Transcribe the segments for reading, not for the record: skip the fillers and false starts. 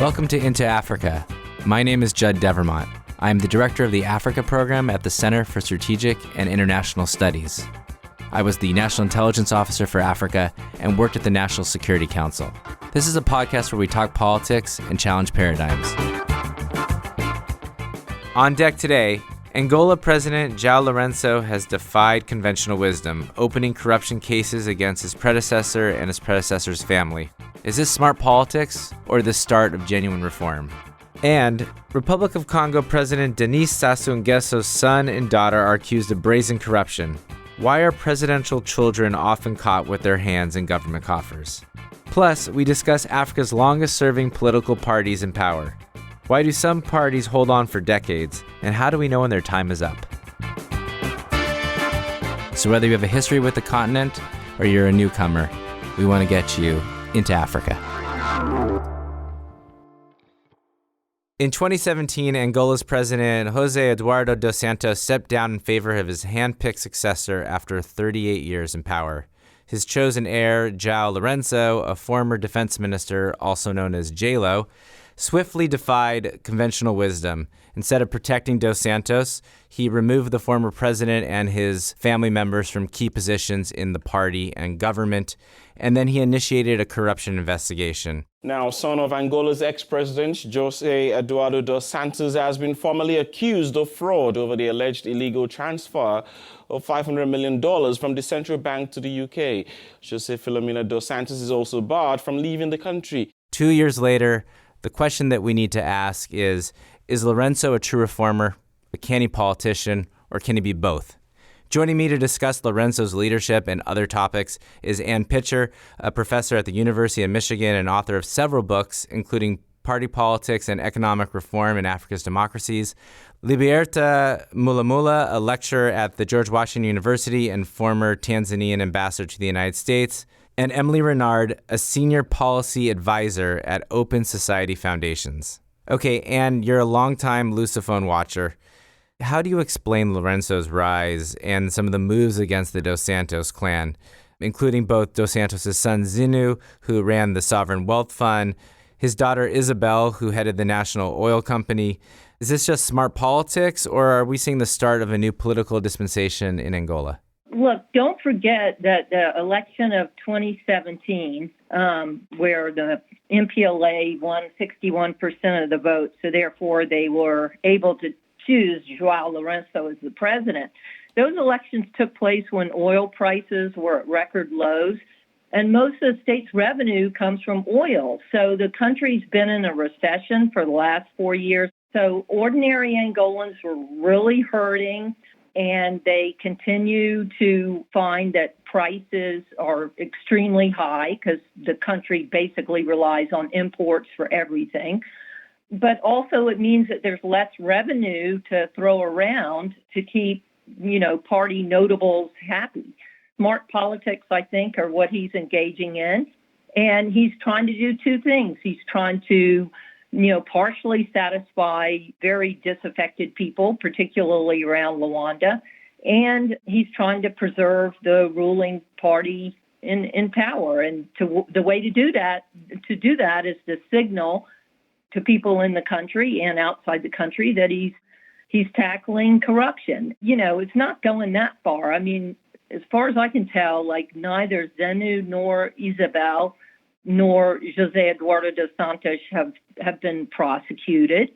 Welcome to Into Africa. My name is Judd Devermont. I am the director of the Africa Program at the Center for Strategic and International Studies. I was the National Intelligence Officer for Africa and worked at the National Security Council. This is a podcast where we talk politics and challenge paradigms. On deck today, Angola President João Lourenço has defied conventional wisdom, opening corruption cases against his predecessor and his predecessor's family. Is this smart politics or the start of genuine reform? And Republic of Congo President Denis Sassou Nguesso's son and daughter are accused of brazen corruption. Why are presidential children often caught with their hands in government coffers? Plus, we discuss Africa's longest-serving political parties in power. Why do some parties hold on for decades, and how do we know when their time is up? So whether you have a history with the continent or you're a newcomer, we want to get you into Africa. In 2017, Angola's president, José Eduardo dos Santos, stepped down in favor of his hand-picked successor after 38 years in power. His chosen heir, João Lourenço, a former defense minister, also known as J-Lo, swiftly defied conventional wisdom. Instead of protecting dos Santos, he removed the former president and his family members from key positions in the party and government, and then he initiated a corruption investigation. Now, son of Angola's ex-president, José Eduardo dos Santos, has been formally accused of fraud over the alleged illegal transfer of $500 million from the central bank to the UK. José Filomena dos Santos is also barred from leaving the country. 2 years later, the question that we need to ask is Lourenço a true reformer, a canny politician, or can he be both? Joining me to discuss Lourenço's leadership and other topics is Ann Pitcher, a professor at the University of Michigan and author of several books, including Party Politics and Economic Reform in Africa's Democracies, Liberata Mulamula, a lecturer at the George Washington University and former Tanzanian ambassador to the United States, and Emily Renard, a senior policy advisor at Open Society Foundations. Okay, Ann, you're a longtime Lusophone watcher. How do you explain Lourenço's rise and some of the moves against the Dos Santos clan, including both Dos Santos' son Zinu, who ran the Sovereign Wealth Fund, his daughter Isabel, who headed the National Oil Company? Is this just smart politics, or are we seeing the start of a new political dispensation in Angola? Look, don't forget that the election of 2017, where the MPLA won 61% of the vote, so therefore they were able to choose João Lourenço as the president. Those elections took place when oil prices were at record lows, and most of the state's revenue comes from oil. So the country's been in a recession for the last 4 years. So ordinary Angolans were really hurting, and they continue to find that prices are extremely high because the country basically relies on imports for everything. But also it means that there's less revenue to throw around to keep, party notables happy. Smart politics, I think, are what he's engaging in. And he's trying to do two things. He's trying to, partially satisfy very disaffected people, particularly around Luanda. And he's trying to preserve the ruling party in power. And the way to do that is to signal to people in the country and outside the country that he's tackling corruption. It's not going that far. I mean, as far as I can tell, neither Zenu nor Isabel nor José Eduardo dos Santos have been prosecuted.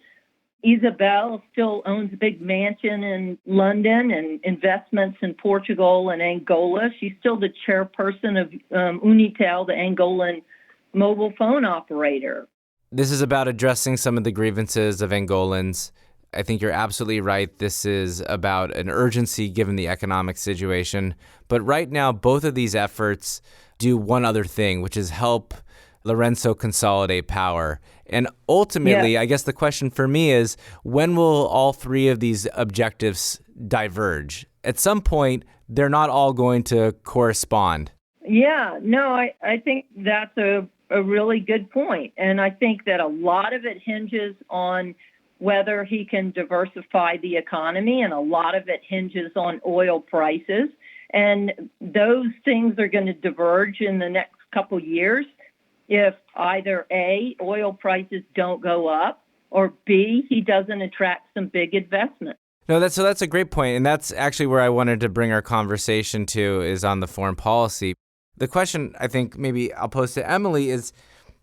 Isabel still owns a big mansion in London and investments in Portugal and Angola. She's still the chairperson of Unitel, the Angolan mobile phone operator. This is about addressing some of the grievances of Angolans. I think you're absolutely right. This is about an urgency given the economic situation. But right now, both of these efforts do one other thing, which is help Lourenço consolidate power. And ultimately, I guess the question for me is, when will all three of these objectives diverge? At some point, they're not all going to correspond. Yeah, no, I think that's a really good point. And I think that a lot of it hinges on whether he can diversify the economy, and a lot of it hinges on oil prices. And those things are going to diverge in the next couple years. if either A, oil prices don't go up, or B, he doesn't attract some big investment. No, that's a great point, and that's actually where I wanted to bring our conversation to, is on the foreign policy. The question I think maybe I'll pose to Emily is,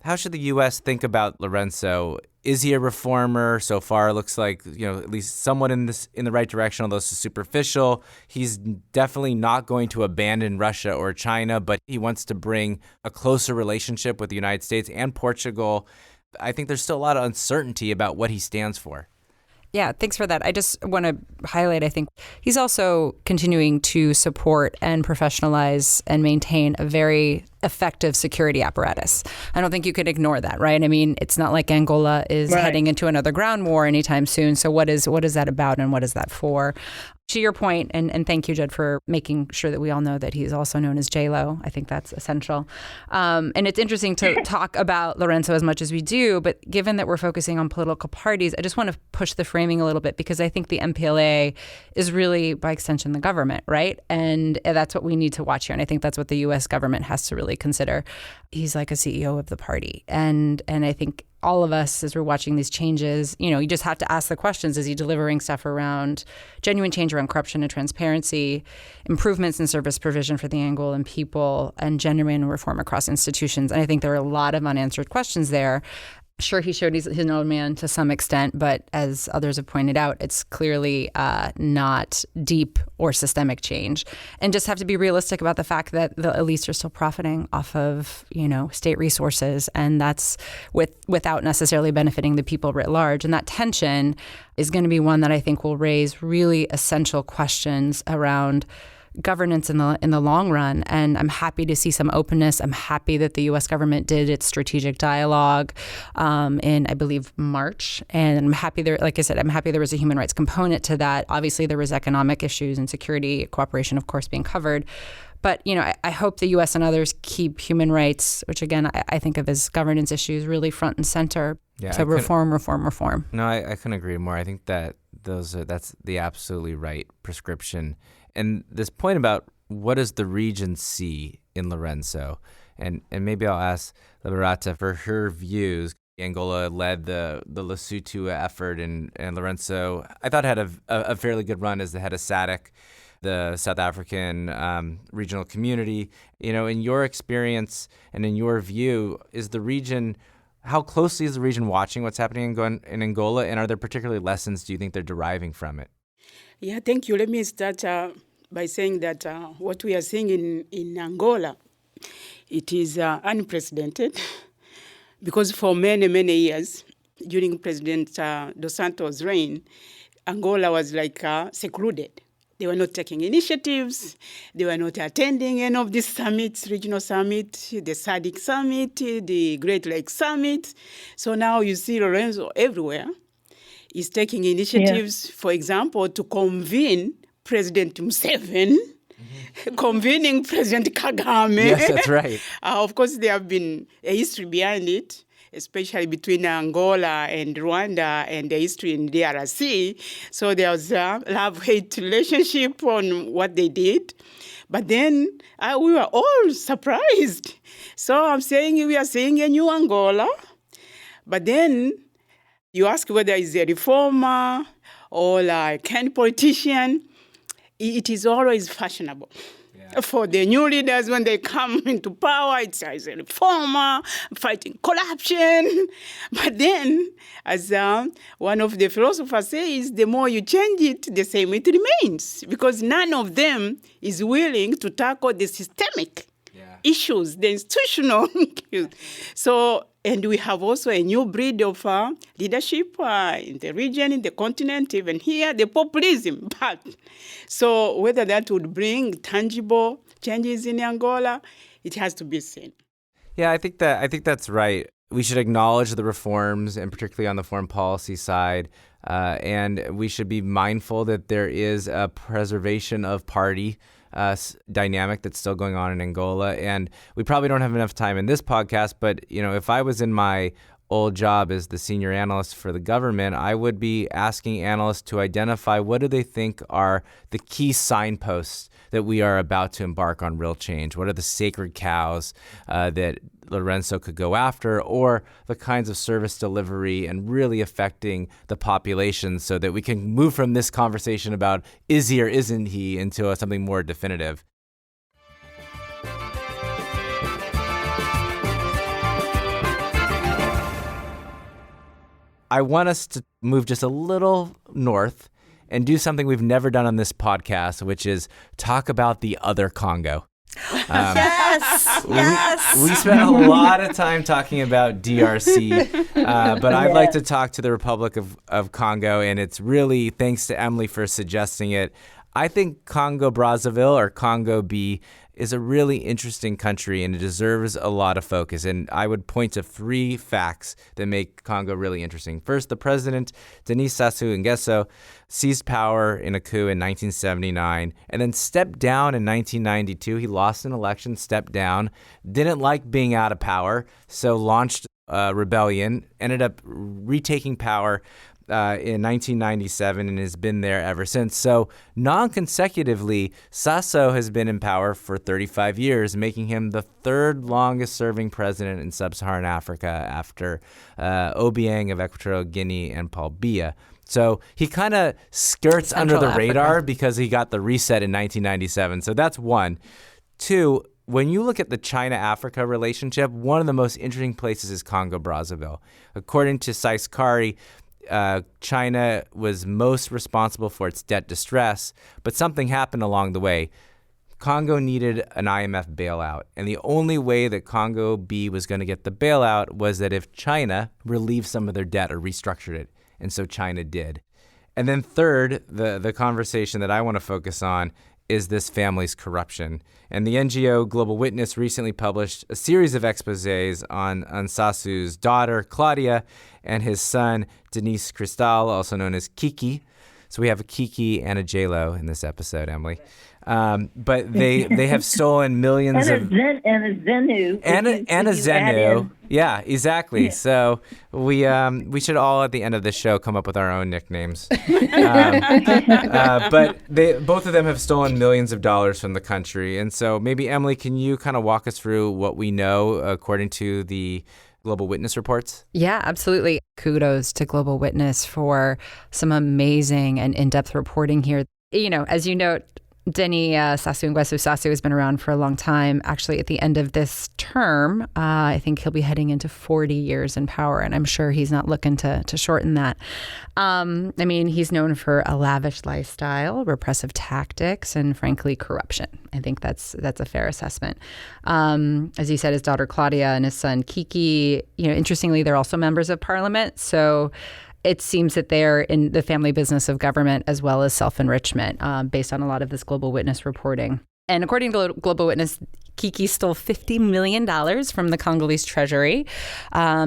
how should the U.S. think about Lourenço? Is he a reformer? So far, it looks like, at least somewhat in the right direction, although it's superficial. He's definitely not going to abandon Russia or China, but he wants to bring a closer relationship with the United States and Portugal. I think there's still a lot of uncertainty about what he stands for. Yeah, thanks for that. I just want to highlight, I think he's also continuing to support and professionalize and maintain a very effective security apparatus. I don't think you could ignore that, right? I mean, it's not like Angola is heading into another ground war anytime soon. So what is that about, and what is that for? To your point, and thank you, Judd, for making sure that we all know that he's also known as J-Lo. I think that's essential. And it's interesting to talk about Lourenço as much as we do, but given that we're focusing on political parties, I just want to push the framing a little bit, because I think the MPLA is really, by extension, the government, right? And that's what we need to watch here. And I think that's what the U.S. government has to really consider. He's like a CEO of the party. And I think all of us, as we're watching these changes, you just have to ask the questions. Is he delivering stuff around genuine change around corruption and transparency, improvements in service provision for the Angolan people, and genuine reform across institutions? And I think there are a lot of unanswered questions there. Sure, he showed he's an old man to some extent, but as others have pointed out, it's clearly not deep or systemic change. And just have to be realistic about the fact that the elites are still profiting off of, state resources, and that's without necessarily benefiting the people writ large. And that tension is going to be one that I think will raise really essential questions around governance in the long run. And I'm happy to see some openness. I'm happy that the U.S. government did its strategic dialogue in, I believe, March. And I'm happy there, like I said, I'm happy there was a human rights component to that. Obviously, there was economic issues and security cooperation, of course, being covered. But, I hope the U.S. and others keep human rights, which, again, I think of as governance issues, really front and center. Yeah, so reform. No, I couldn't agree more. I think that that's the absolutely right prescription. And this point about what does the region see in Lourenço, and maybe I'll ask Liberata for her views. Angola led the Lesotho effort, and Lourenço, I thought, had a fairly good run as the head of SADC, the South African regional community. In your experience and in your view, how closely is the region watching what's happening in Angola, and are there particularly lessons do you think they're deriving from it? Yeah, thank you. Let me start by saying that what we are seeing in Angola, it is unprecedented, because for many, many years, during President Dos Santos' reign, Angola was secluded. They were not taking initiatives. They were not attending any of these summits, regional summit, the SADC summit, the Great Lakes Summit. So now you see Lourenço everywhere. Is taking initiatives, for example, to convene President Museveni, convening President Kagame. Yes, that's right. Of course, there have been a history behind it, especially between Angola and Rwanda, and the history in DRC. So there was a love-hate relationship on what they did. But then we were all surprised. So I'm saying we are seeing a new Angola. But then you ask whether he's a reformer or a politician. It is always fashionable. Yeah. For the new leaders, when they come into power, it's as a reformer, fighting corruption. But then, as one of the philosophers says, the more you change it, the same it remains. Because none of them is willing to tackle the systemic issues, the institutional issues. So, and we have also a new breed of leadership in the region, in the continent, even here, the populism. But so whether that would bring tangible changes in Angola, it has to be seen. Yeah, I think that's right. We should acknowledge the reforms, and particularly on the foreign policy side, and we should be mindful that there is a preservation of party dynamic that's still going on in Angola. And we probably don't have enough time in this podcast, but if I was in my old job as the senior analyst for the government, I would be asking analysts to identify what do they think are the key signposts that we are about to embark on real change. What are the sacred cows that Lorenzo could go after, or the kinds of service delivery and really affecting the population so that we can move from this conversation about is he or isn't he into something more definitive. I want us to move just a little north and do something we've never done on this podcast, which is talk about the other Congo. Yes. We spent a lot of time talking about DRC, but I'd like to talk to the Republic of Congo, and it's really thanks to Emily for suggesting it. I think Congo-Brazzaville, or Congo B, is a really interesting country, and it deserves a lot of focus. And I would point to 3 facts that make Congo really interesting. First, the president, Denis Sassou Nguesso, seized power in a coup in 1979 and then stepped down in 1992. He lost an election, stepped down, didn't like being out of power, so launched a rebellion, ended up retaking power in 1997 and has been there ever since. So non-consecutively, Sassou has been in power for 35 years, making him the 3rd longest serving president in sub-Saharan Africa after Obiang of Equatorial Guinea and Paul Biya. So he kind of skirts Central under the Africa. radar because he got the reset in 1997. So that's one. 2, when you look at the China-Africa relationship, one of the most interesting places is Congo-Brazzaville. According to CSIS Kari, China was most responsible for its debt distress, but something happened along the way. Congo needed an IMF bailout, and the only way that Congo B was going to get the bailout was that if China relieved some of their debt or restructured it, and so China did. And then third, the conversation that I want to focus on is this family's corruption. And the NGO Global Witness recently published a series of exposés on Sassou's daughter, Claudia, and his son, Denis Cristal, also known as Kiki. So we have a Kiki and a J-Lo in this episode, Emily. But they have stolen millions and of... And a Zenu. And a Zenu. Yeah, exactly. So we should all at the end of this show come up with our own nicknames. But both of them have stolen millions of dollars from the country. And so maybe, Emily, can you kind of walk us through what we know according to the Global Witness reports? Yeah, absolutely. Kudos to Global Witness for some amazing and in-depth reporting here. You know, as you note, Denis Sassou Nguesso Sassou has been around for a long time. Actually, at the end of this term, I think he'll be heading into 40 years in power, and I'm sure he's not looking to shorten that. I mean, he's known for a lavish lifestyle, repressive tactics, and frankly, corruption. I think that's a fair assessment. As you said, his daughter Claudia and his son Kiki, interestingly, they're also members of parliament. So it seems that they're in the family business of government as well as self-enrichment, based on a lot of this Global Witness reporting. And according to Global Witness, Kiki stole $50 million from the Congolese treasury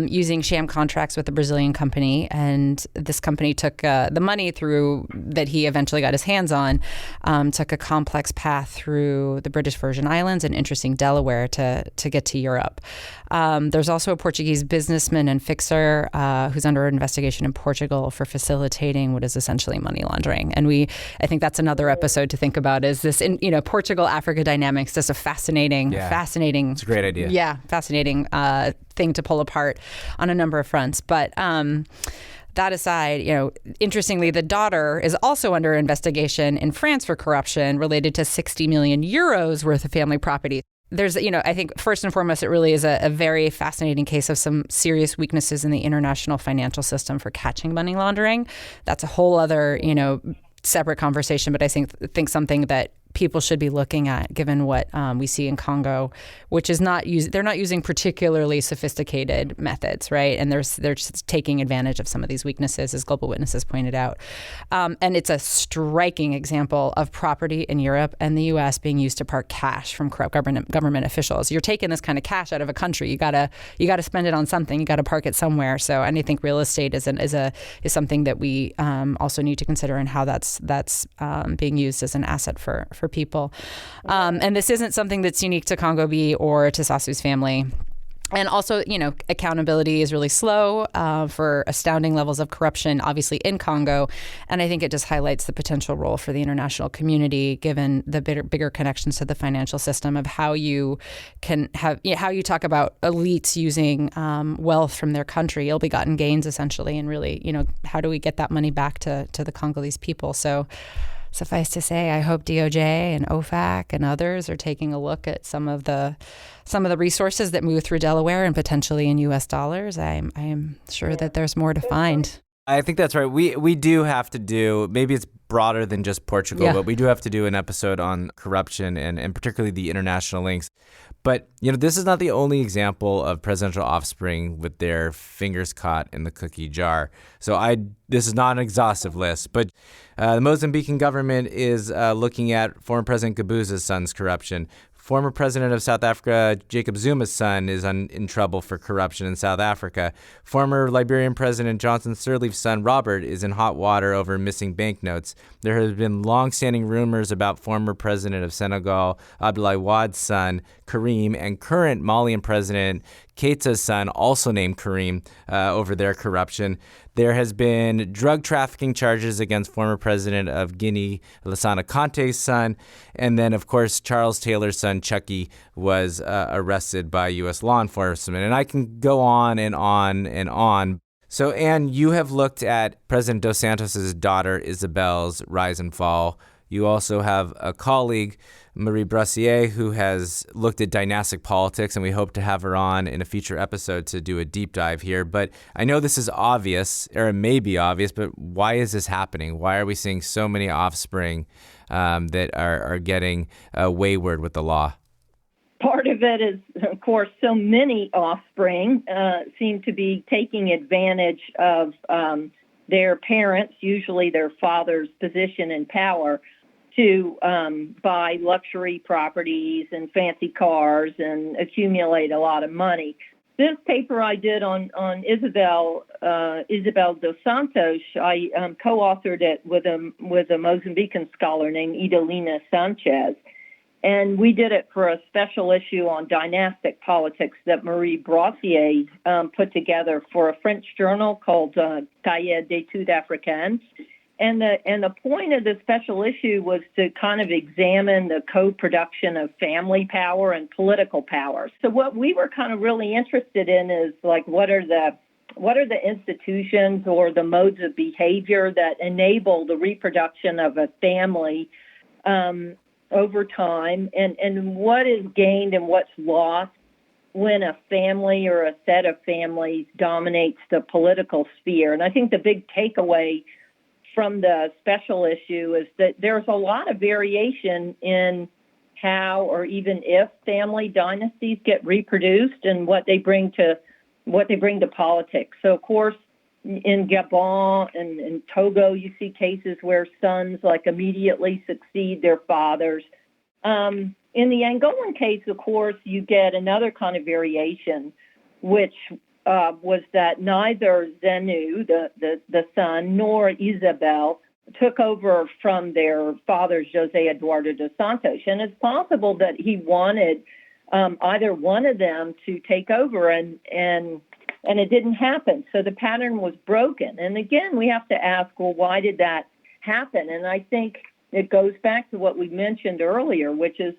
using sham contracts with a Brazilian company. And this company took the money through that he eventually got his hands on, took a complex path through the British Virgin Islands and interesting Delaware to get to Europe. There's also a Portuguese businessman and fixer who's under investigation in Portugal for facilitating what is essentially money laundering. And I think that's another episode to think about, is this, Portugal-Africa dynamics, just a fascinating. It's a great idea. Yeah, fascinating thing to pull apart on a number of fronts. But that aside, interestingly, the daughter is also under investigation in France for corruption related to 60 million euros worth of family property. There's, I think first and foremost, it really is a very fascinating case of some serious weaknesses in the international financial system for catching money laundering. That's a whole other, separate conversation, but I think something that people should be looking at, given what we see in Congo, which is they're not using particularly sophisticated methods, right? And they're just taking advantage of some of these weaknesses, as Global Witness has pointed out. And it's a striking example of property in Europe and the U.S. being used to park cash from corrupt government officials. You're taking this kind of cash out of a country. You gotta spend it on something. You gotta park it somewhere. So, and I think real estate is something that we also need to consider, in how that's being used as an asset for people. And this isn't something that's unique to Congo B or to Sassou's family. And also, accountability is really slow for astounding levels of corruption, obviously in Congo. And I think it just highlights the potential role for the international community, given the bigger connections to the financial system, of how you can have, how you talk about elites using wealth from their country, ill-begotten gains, essentially, and really, how do we get that money back to the Congolese people? So suffice to say, I hope DOJ and OFAC and others are taking a look at some of the resources that move through Delaware and potentially in U.S. dollars. I am sure that there's more to find. I think that's right. We do have to do, maybe it's broader than just Portugal, but we do have to do an episode on corruption and particularly the international links. But, this is not the only example of presidential offspring with their fingers caught in the cookie jar. So this is not an exhaustive list, but the Mozambican government is looking at former President Gabuza's son's corruption. Former president of South Africa, Jacob Zuma's son, is in trouble for corruption in South Africa. Former Liberian President Johnson Sirleaf's son, Robert, is in hot water over missing banknotes. There have been long-standing rumors about former president of Senegal, Abdoulaye Wade's son, Karim, and current Malian president Keita's son, also named Karim, over their corruption. There has been drug trafficking charges against former president of Guinea, Lassana Conte's son. And then, of course, Charles Taylor's son, Chucky, was arrested by U.S. law enforcement. And I can go on and on and on. So, Anne, you have looked at President Dos Santos' daughter, Isabel's rise and fall. You also have a colleague, Marie Brassier, who has looked at dynastic politics, and we hope to have her on in a future episode to do a deep dive here. But I know this is obvious, or it may be obvious, but why is this happening? Why are we seeing so many offspring that are getting wayward with the law? Part of it is, of course, so many offspring seem to be taking advantage of their parents, usually their father's position and power, to buy luxury properties and fancy cars and accumulate a lot of money. This paper I did on Isabel dos Santos, I co-authored it with a Mozambican scholar named Idalina Sanchez. And we did it for a special issue on dynastic politics that Marie Brassier put together for a French journal called Cahiers d'études africaines. And the point of the special issue was to kind of examine the co-production of family power and political power. So what we were kind of really interested in is, like, what are the institutions or the modes of behavior that enable the reproduction of a family over time, and what is gained and what's lost when a family or a set of families dominates the political sphere. And I think the big takeaway from the special issue is that there's a lot of variation in how or even if family dynasties get reproduced and what they bring to politics. So, of course, in Gabon and in Togo, you see cases where sons immediately succeed their fathers. In the Angolan case, of course, you get another kind of variation, which was that neither Zenu, the son, nor Isabel took over from their father, José Eduardo dos Santos. And it's possible that he wanted either one of them to take over, and it didn't happen. So the pattern was broken. And again, we have to ask, well, why did that happen? And I think it goes back to what we mentioned earlier, which is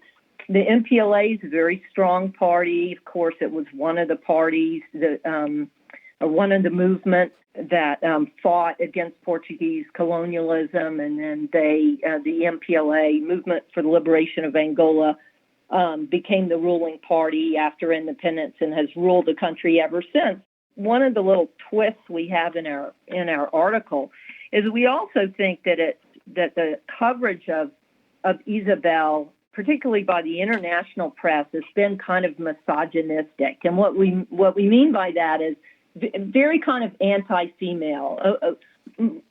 the MPLA is a very strong party. Of course, it was one of the parties, one of the movements that fought against Portuguese colonialism, and then the MPLA, Movement for the Liberation of Angola, became the ruling party after independence and has ruled the country ever since. One of the little twists we have in our article is we also think that the coverage of Isabel, particularly by the international press, has been kind of misogynistic. And what we mean by that is very kind of anti-female,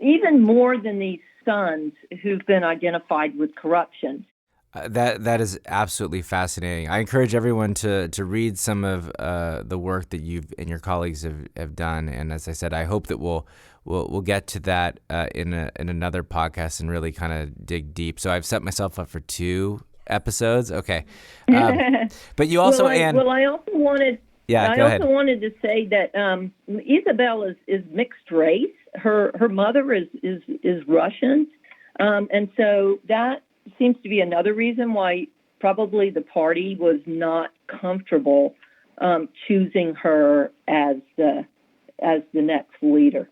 even more than these sons who've been identified with corruption. That is absolutely fascinating. I encourage everyone to read some of the work that you and your colleagues have done. And as I said, I hope that we'll get to that in another podcast and really kind of dig deep. So I've set myself up for 2 episodes. Okay. But you also, I also Yeah, I go also ahead. wanted to say that Isabel is mixed race. Her mother is Russian, and so that seems to be another reason why probably the party was not comfortable choosing her as the next leader.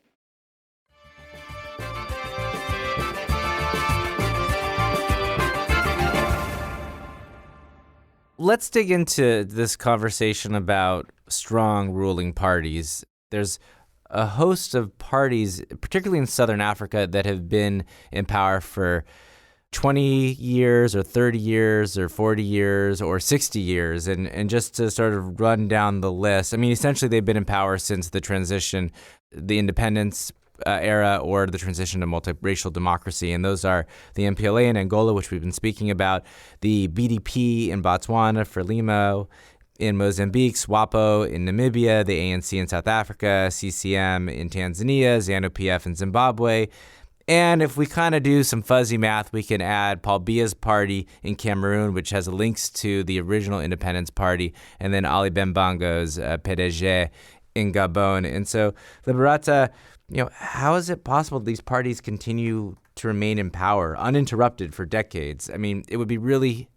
Let's dig into this conversation about strong ruling parties. There's a host of parties, particularly in Southern Africa, that have been in power for 20 years or 30 years or 40 years or 60 years. And just to sort of run down the list, I mean, essentially they've been in power since the transition, the independence era, or the transition to multiracial democracy. And those are the MPLA in Angola, which we've been speaking about, the BDP in Botswana, Frelimo in Mozambique, SWAPO in Namibia, the ANC in South Africa, CCM in Tanzania, ZANU-PF in Zimbabwe. And if we kind of do some fuzzy math, we can add Paul Biya's party in Cameroon, which has links to the original Independence Party, and then Ali Bembango's PDG in Gabon. And so, Liberata, how is it possible these parties continue to remain in power uninterrupted for decades? I mean, it would be really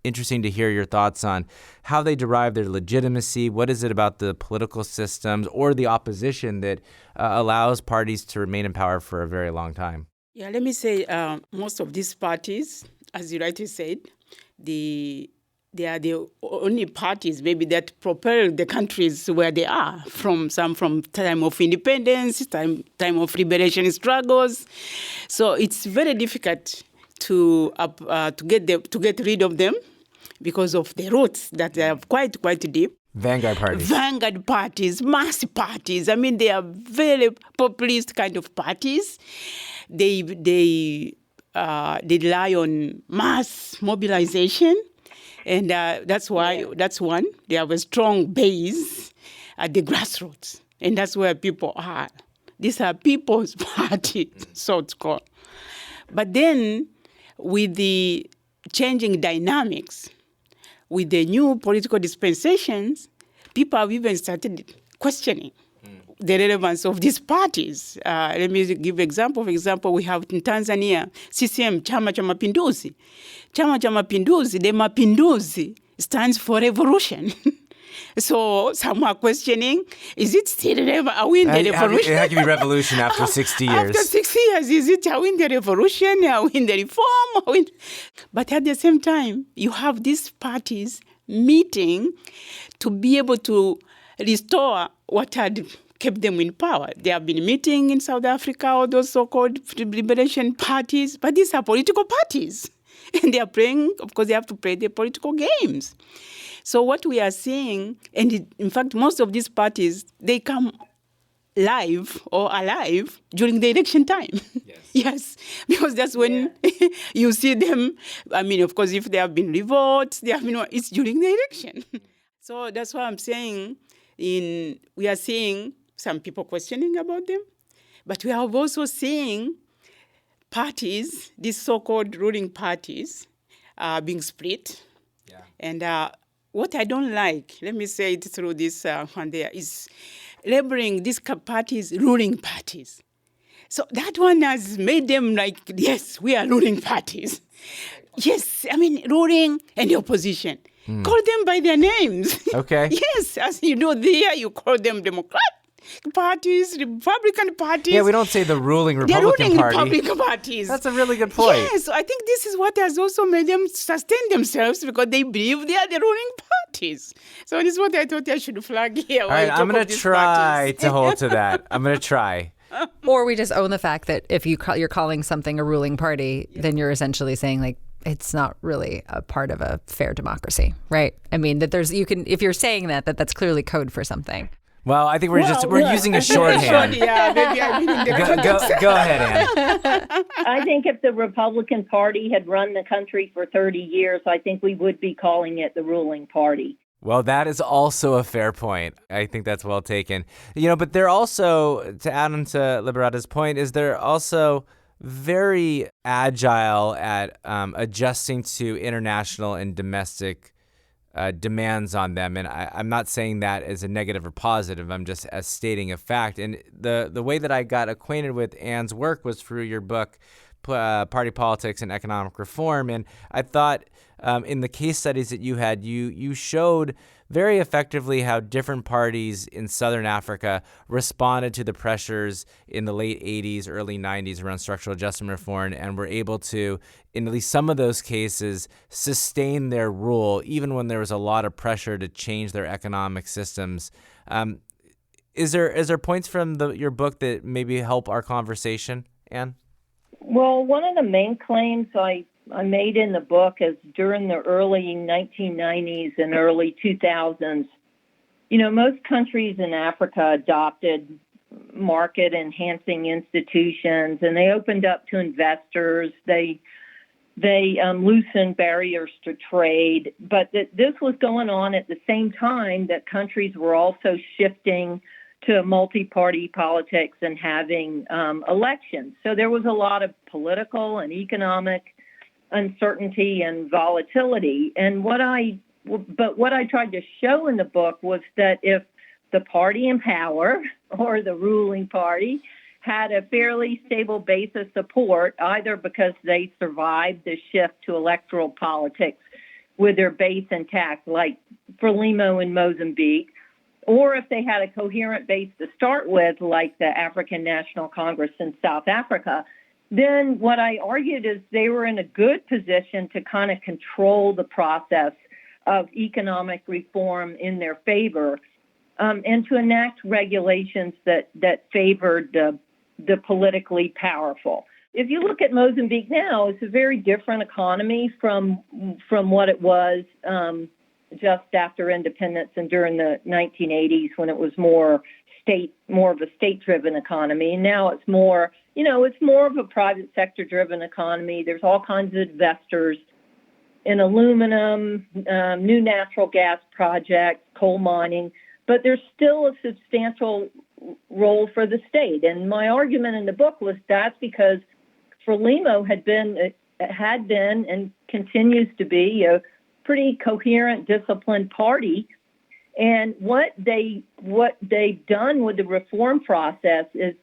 interesting to hear your thoughts on how they derive their legitimacy. What is it about the political systems or the opposition that allows parties to remain in power for a very long time? Yeah, let me say most of these parties, as you rightly said, they are the only parties maybe that propel the countries where they are from time of independence, time of liberation struggles. So it's very difficult to get rid of them because of the roots that are quite deep. Vanguard parties, mass parties. I mean, they are very populist kind of parties. They rely on mass mobilization. And that's one. They have a strong base at the grassroots. And that's where people are. These are people's parties, so it's called. But then, with the changing dynamics, with the new political dispensations, people have even started questioning the relevance of these parties. Let me give example. For example, we have in Tanzania, CCM, Chama cha Mapinduzi. Chama cha Mapinduzi, the Mapinduzi stands for revolution. So some are questioning, is it still are we in the revolution? How can be revolution after 60 years? After 60 years, are we in the revolution? Are we in the reform? But at the same time, you have these parties meeting to be able to restore what had kept them in power. They have been meeting in South Africa, all those so-called liberation parties, but these are political parties. And they are playing, of course, they have to play the political games. So what we are seeing, and in fact, most of these parties, they come live or alive during the election time. Yes, because that's when you see them. I mean, of course, if there have been revolts, it's during the election. So that's why I'm saying we are seeing some people questioning about them, but we are also seeing parties, these so-called ruling parties, being split. Yeah. And what I don't like, let me say it through this one there, is labeling these parties ruling parties. So that one has made them like, yes, we are ruling parties. Yes, I mean, ruling and the opposition. Call them by their names. Okay. Yes, as you know there, you call them Democrat parties, Republican parties. Yeah, we don't say the ruling Republican Party. Republican parties. That's a really good point. Yes, so I think this is what has also made them sustain themselves because they believe they are the ruling parties. So this is what I thought I should flag here. All right, I'm going to try to hold to that. I'm going to try. Or we just own the fact that if you're calling something a ruling party, then you're essentially saying like, it's not really a part of a fair democracy, right? I mean, that if you're saying that's clearly code for something. Well, I think we're using a shorthand. Yeah, maybe I mean go ahead, Anne. I think if the Republican Party had run the country for 30 years, I think we would be calling it the ruling party. Well, that is also a fair point. I think that's well taken. But they're also, to add on to Liberata's point, is they're also very agile at adjusting to international and domestic demands on them. And I'm not saying that as a negative or positive. I'm just as stating a fact. And the way that I got acquainted with Anne's work was through your book, Party Politics and Economic Reform. And I thought in the case studies that you had, you showed very effectively how different parties in Southern Africa responded to the pressures in the late 80s, early 90s around structural adjustment reform, and were able to, in at least some of those cases, sustain their rule, even when there was a lot of pressure to change their economic systems. Is there points from your book that maybe help our conversation, Anne? Well, one of the main claims I made in the book is during the early 1990s and early 2000s, most countries in Africa adopted market enhancing institutions, and they opened up to investors. They loosened barriers to trade, but this was going on at the same time that countries were also shifting to multi-party politics and having elections. So there was a lot of political and economic uncertainty and volatility. And what I tried to show in the book was that if the party in power or the ruling party had a fairly stable base of support, either because they survived the shift to electoral politics with their base intact, like Frelimo in Mozambique, or if they had a coherent base to start with, like the African National Congress in South Africa, then what I argued is they were in a good position to kind of control the process of economic reform in their favor, and to enact regulations that favored the politically powerful. If you look at Mozambique now, it's a very different economy from what it was just after independence and during the 1980s, when it was more of a state-driven economy. And now it's more of a private sector-driven economy. There's all kinds of investors in aluminum, new natural gas projects, coal mining, but there's still a substantial role for the state. And my argument in the book was that's because Frelimo had been and continues to be a pretty coherent, disciplined party. And what they've done with the reform process is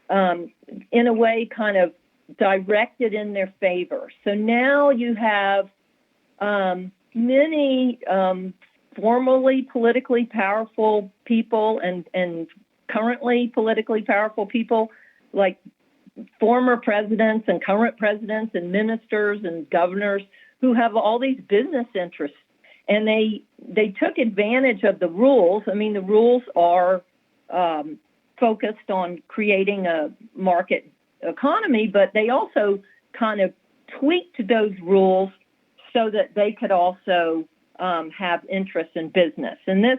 in a way kind of directed in their favor. So now you have many formerly politically powerful people and currently politically powerful people, like former presidents and current presidents and ministers and governors, who have all these business interests, and they took advantage of the rules. I mean, the rules are focused on creating a market economy, but they also kind of tweaked those rules so that they could also have interest in business. And this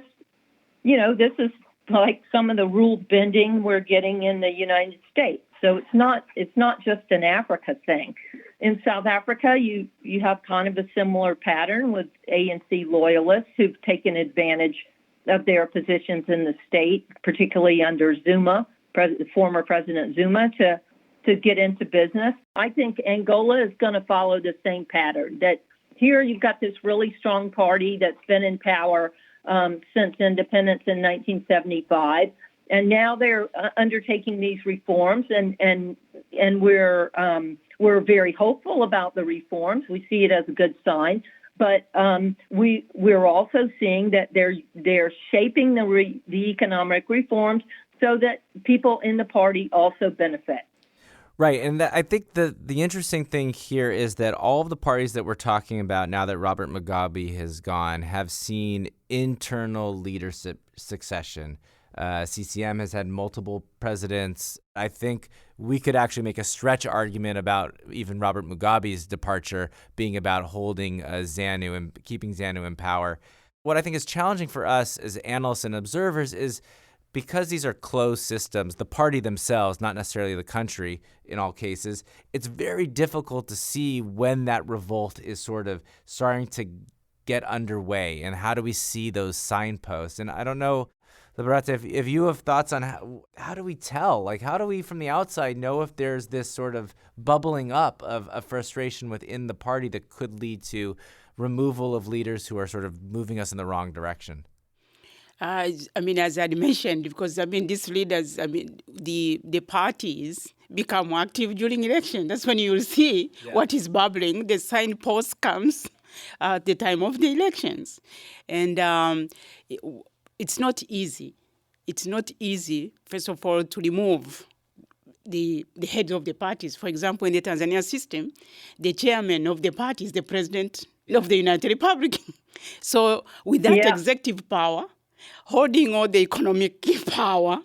is like some of the rule bending we're getting in the United States. So it's not just an Africa thing. In South Africa, you have kind of a similar pattern with ANC loyalists who've taken advantage of their positions in the state, particularly under Zuma, former President Zuma, to get into business. I think Angola is going to follow the same pattern, that here you've got this really strong party that's been in power since independence in 1975. And now they're undertaking these reforms, and we're very hopeful about the reforms. We see it as a good sign, but we're also seeing that they're shaping the economic reforms so that people in the party also benefit. Right, and I think the interesting thing here is that all of the parties that we're talking about now that Robert Mugabe has gone have seen internal leadership succession. CCM has had multiple presidents. I think we could actually make a stretch argument about even Robert Mugabe's departure being about holding ZANU and keeping ZANU in power. What I think is challenging for us as analysts and observers is because these are closed systems, the party themselves, not necessarily the country in all cases, it's very difficult to see when that revolt is sort of starting to get underway, and how do we see those signposts? And I don't know, Liberata, if you have thoughts on how do we tell? Like, how do we from the outside know if there's this sort of bubbling up of frustration within the party that could lead to removal of leaders who are sort of moving us in the wrong direction? As I mentioned, because these leaders, the parties become active during election. That's when you will see what is bubbling. The signpost comes at the time of the elections, and it's not easy. It's not easy, first of all, to remove the heads of the parties. For example, in the Tanzania system, the chairman of the party is the president of the United Republic. So with that executive power, holding all the economic power,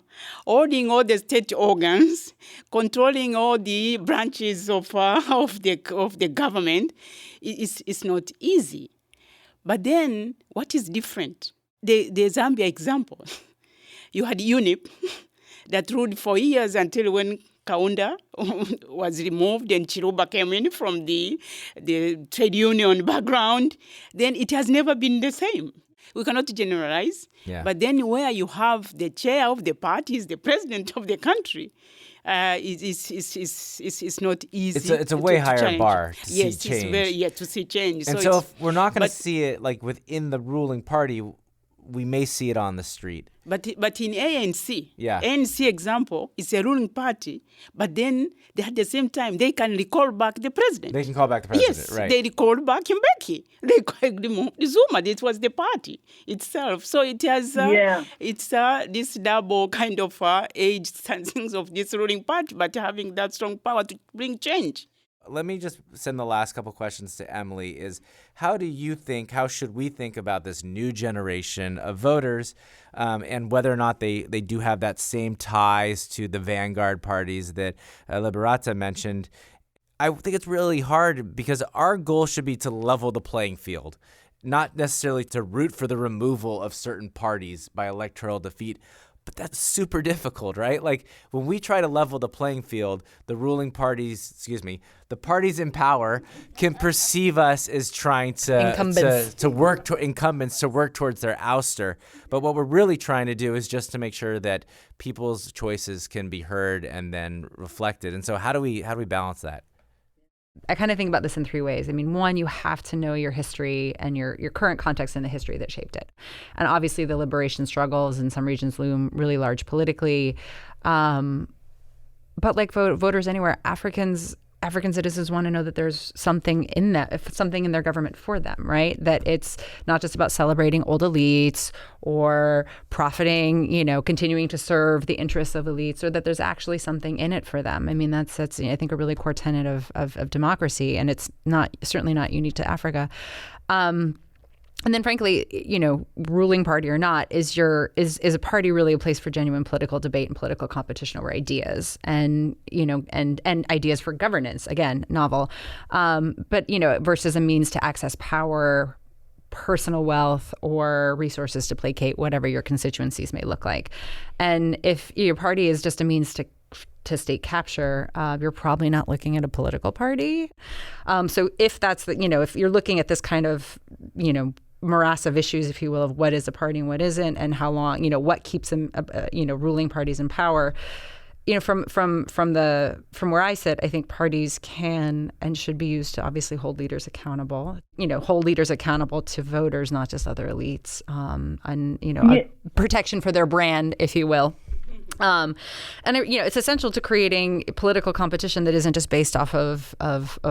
holding all the state organs, controlling all the branches of the government, it's not easy. But then, what is different? The Zambia example, you had UNIP that ruled for years until when Kaunda was removed and Chiluba came in from the trade union background. Then it has never been the same. We cannot generalize, but then where you have the chair of the party is the president of the country, it's not easy. It's a way higher bar to see change. To see change. And so if we're not going to see it like within the ruling party, we may see it on the street. But in ANC example, it's a ruling party, but then at the same time, they can recall back the president. They can call back the president, yes, right. They recalled back Mbeki. They removed Zuma. It was the party itself. So it has it's this double kind of age things of this ruling party, but having that strong power to bring change. Let me just send the last couple questions to Emily. How should we think about this new generation of voters and whether or not they do have that same ties to the vanguard parties that Liberata mentioned? I think it's really hard because our goal should be to level the playing field, not necessarily to root for the removal of certain parties by electoral defeat. But that's super difficult, right? Like when we try to level the playing field, the parties in power can perceive us as trying to work towards their ouster. But what we're really trying to do is just to make sure that people's choices can be heard and then reflected. And so how do we balance that? I kind of think about this in three ways. I mean, one, you have to know your history and your current context and the history that shaped it. And obviously the liberation struggles in some regions loom really large politically. But like voters anywhere, African citizens want to know that there's something in their government for them, right? That it's not just about celebrating old elites or profiting, continuing to serve the interests of elites, or that there's actually something in it for them. I mean, that's I think a really core tenet of democracy, and it's certainly not unique to Africa. And then, frankly, ruling party or not, is a party really a place for genuine political debate and political competition over ideas and ideas for governance? Again, novel, but versus a means to access power, personal wealth, or resources to placate whatever your constituencies may look like. And if your party is just a means to state capture, you're probably not looking at a political party. So if that's if you're looking at this kind of morass of issues, if you will, of what is a party and what isn't, and how long, what keeps them, ruling parties in power. From where I sit, I think parties can and should be used to obviously hold leaders accountable. Hold leaders accountable to voters, not just other elites, and protection for their brand, if you will. And it's essential to creating political competition that isn't just based off of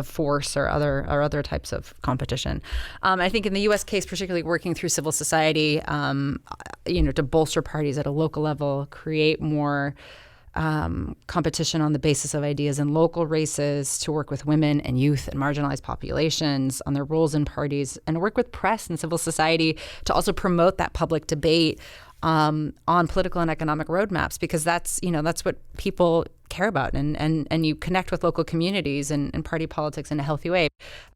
force or other types of competition. I think in the U.S. case, particularly working through civil society, to bolster parties at a local level, create more competition on the basis of ideas in local races, to work with women and youth and marginalized populations on their roles in parties, and to work with press and civil society to also promote that public debate on political and economic roadmaps, because that's what people care about, and you connect with local communities and party politics in a healthy way.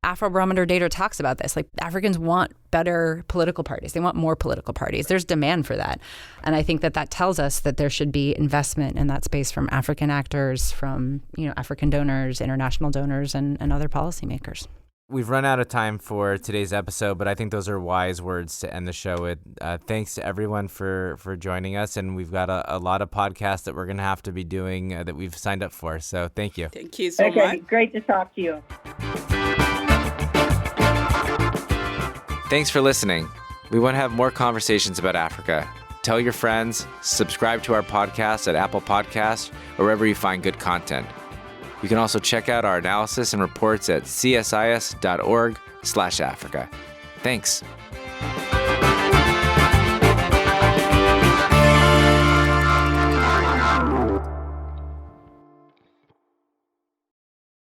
Afrobarometer data talks about this. Like, Africans want better political parties. They want more political parties. There's demand for that. And I think that tells us that there should be investment in that space from African actors, from African donors, international donors, and other policymakers. We've run out of time for today's episode, but I think those are wise words to end the show with. Thanks to everyone for joining us, and we've got a lot of podcasts that we're going to have to be doing that we've signed up for. So thank you. Thank you so much. Great to talk to you. Thanks for listening. We want to have more conversations about Africa. Tell your friends, subscribe to our podcast at Apple Podcasts or wherever you find good content. You can also check out our analysis and reports at csis.org/Africa. Thanks.